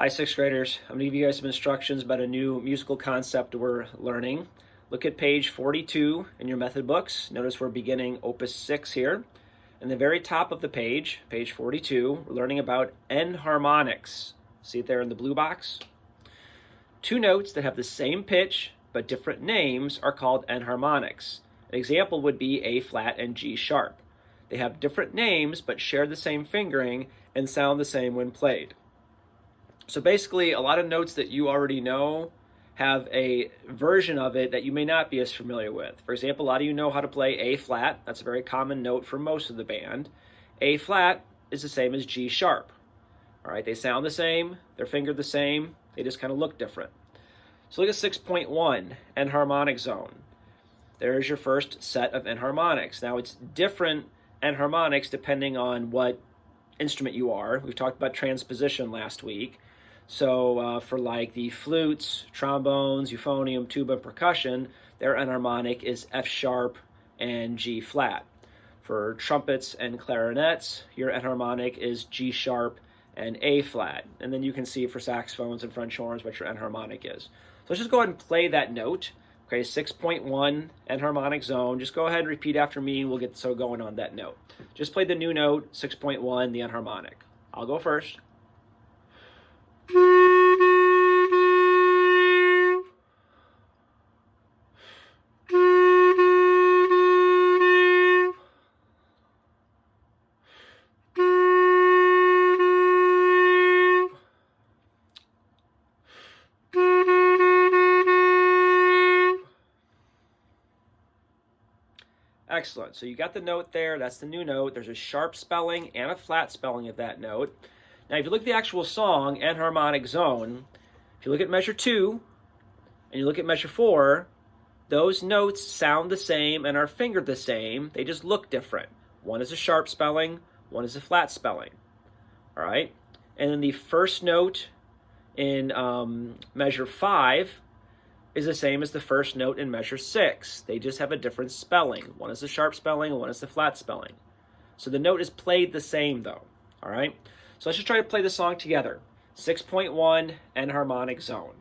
Hi, sixth graders. I'm going to give you guys some instructions about a new musical concept we're learning. Look at page 42 in your method books. Notice we're beginning Opus 6 here. In the very top of the page, page 42, we're learning about enharmonics. See it there in the blue box? Two notes that have the same pitch but different names are called enharmonics. An example would be A flat and G sharp. They have different names but share the same fingering and sound the same when played. So basically, a lot of notes that you already know have a version of it that you may not be as familiar with. For example, a lot of you know how to play A flat. That's a very common note for most of the band. A flat is the same as G sharp. All right, they sound the same, they're fingered the same, they just kind of look different. So look at 6.1, enharmonic zone. There's your first set of enharmonics. Now it's different enharmonics depending on what instrument you are. We've talked about transposition last week. So for like the flutes, trombones, euphonium, tuba, and percussion, their enharmonic is F sharp and G flat. For trumpets and clarinets, your enharmonic is G sharp and A flat. And then you can see for saxophones and French horns what your enharmonic is. So let's just go ahead and play that note. Okay, 6.1 enharmonic zone. Just go ahead and repeat after me and we'll get so going on that note. Just play the new note, 6.1, the enharmonic. I'll go first. Excellent. So you got the note there. That's the new note. There's a sharp spelling and a flat spelling of that note. Now, if you look at the actual song, enharmonic zone, if you look at measure 2 and you look at measure 4, those notes sound the same and are fingered the same. They just look different. One is a sharp spelling, one is a flat spelling. All right? And then the first note in measure 5 is the same as the first note in measure 6. They just have a different spelling. One is the sharp spelling and one is the flat spelling. So the note is played the same though. All right? So let's just try to play the song together. 6.1 enharmonic zone.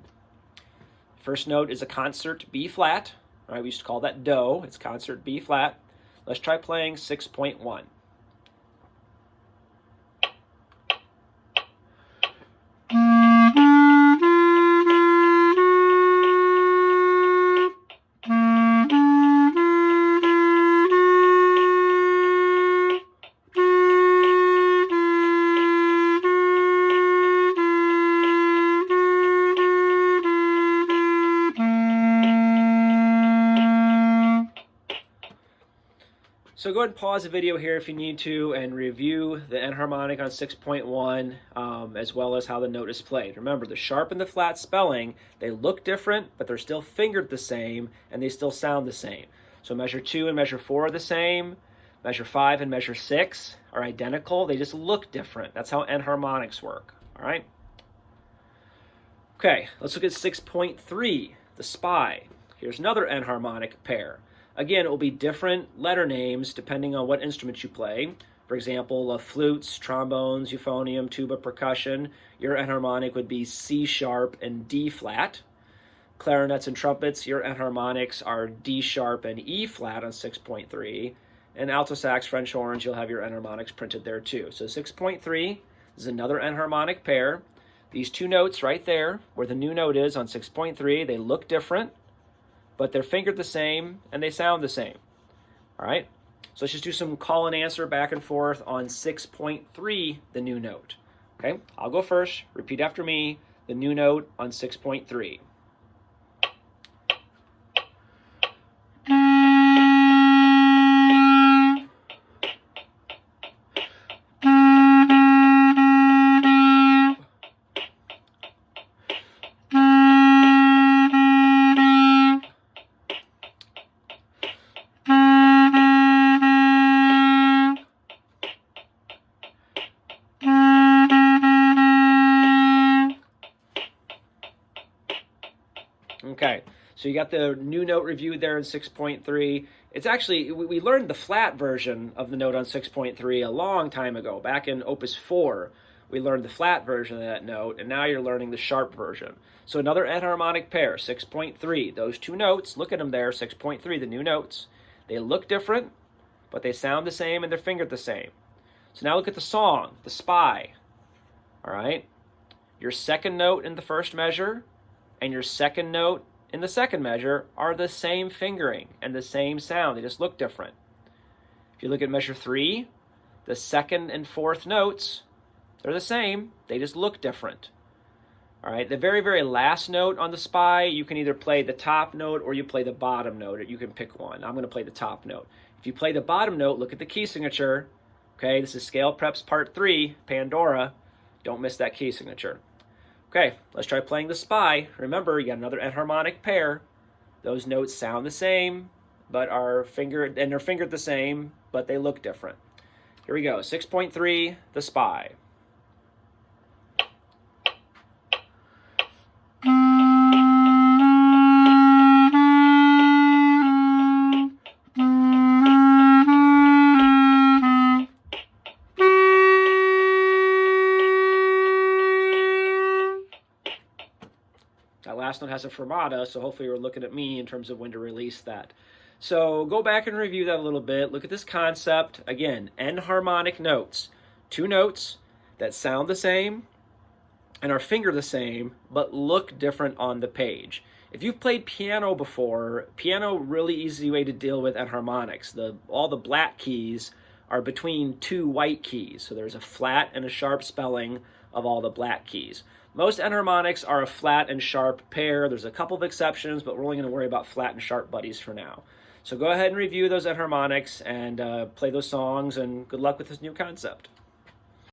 First note is a concert B flat. All right, we used to call that Do. It's concert B flat. Let's try playing 6.1. So go ahead and pause the video here if you need to and review the enharmonic on 6.1 as well as how the note is played. Remember, the sharp and the flat spelling, they look different, but they're still fingered the same and they still sound the same. So measure 2 and measure 4 are the same. Measure 5 and measure 6 are identical. They just look different. That's how enharmonics work. All right? Okay, let's look at 6.3, the SPI. Here's another enharmonic pair. Again, it will be different letter names depending on what instrument you play. For example, flutes, trombones, euphonium, tuba, percussion. Your enharmonic would be C sharp and D flat. Clarinets and trumpets, your enharmonics are D sharp and E flat on 6.3. And alto sax, French horns, you'll have your enharmonics printed there too. So 6.3 is another enharmonic pair. These two notes right there, where the new note is on 6.3, they look different, but they're fingered the same and they sound the same. All right, so let's just do some call and answer back and forth on 6.3, the new note. Okay, I'll go first. Repeat after me, the new note on 6.3. Okay, so you got the new note reviewed there in 6.3. It's actually, we learned the flat version of the note on 6.3 a long time ago, back in Opus 4, we learned the flat version of that note, and now you're learning the sharp version. So another enharmonic pair, 6.3. Those two notes, look at them there, 6.3, the new notes. They look different, but they sound the same and they're fingered the same. So now look at the song, The Spy. All right? Your second note in the first measure and your second note in the second measure are the same fingering and the same sound. They just look different. If you look at measure 3, the second and fourth notes, they're the same. They just look different. All right, the very, very last note on The Spy, you can either play the top note or you play the bottom note. You can pick one. I'm going to play the top note. If you play the bottom note, look at the key signature. Okay, this is Scale Preps Part 3, Pandora. Don't miss that key signature. Okay, let's try playing The Spy. Remember, you got another enharmonic pair. Those notes sound the same, but are fingered, and they're fingered the same, but they look different. Here we go, 6.3, The Spy. That last note has a fermata, so hopefully you're looking at me in terms of when to release that. So go back and review that a little bit. Look at this concept. Again, enharmonic notes. Two notes that sound the same and are fingered the same, but look different on the page. If you've played piano before, piano, really easy way to deal with enharmonics. All the black keys are between two white keys. So there's a flat and a sharp spelling of all the black keys. Most enharmonics are a flat and sharp pair. There's a couple of exceptions, but we're only going to worry about flat and sharp buddies for now. So go ahead and review those enharmonics and play those songs, and good luck with this new concept.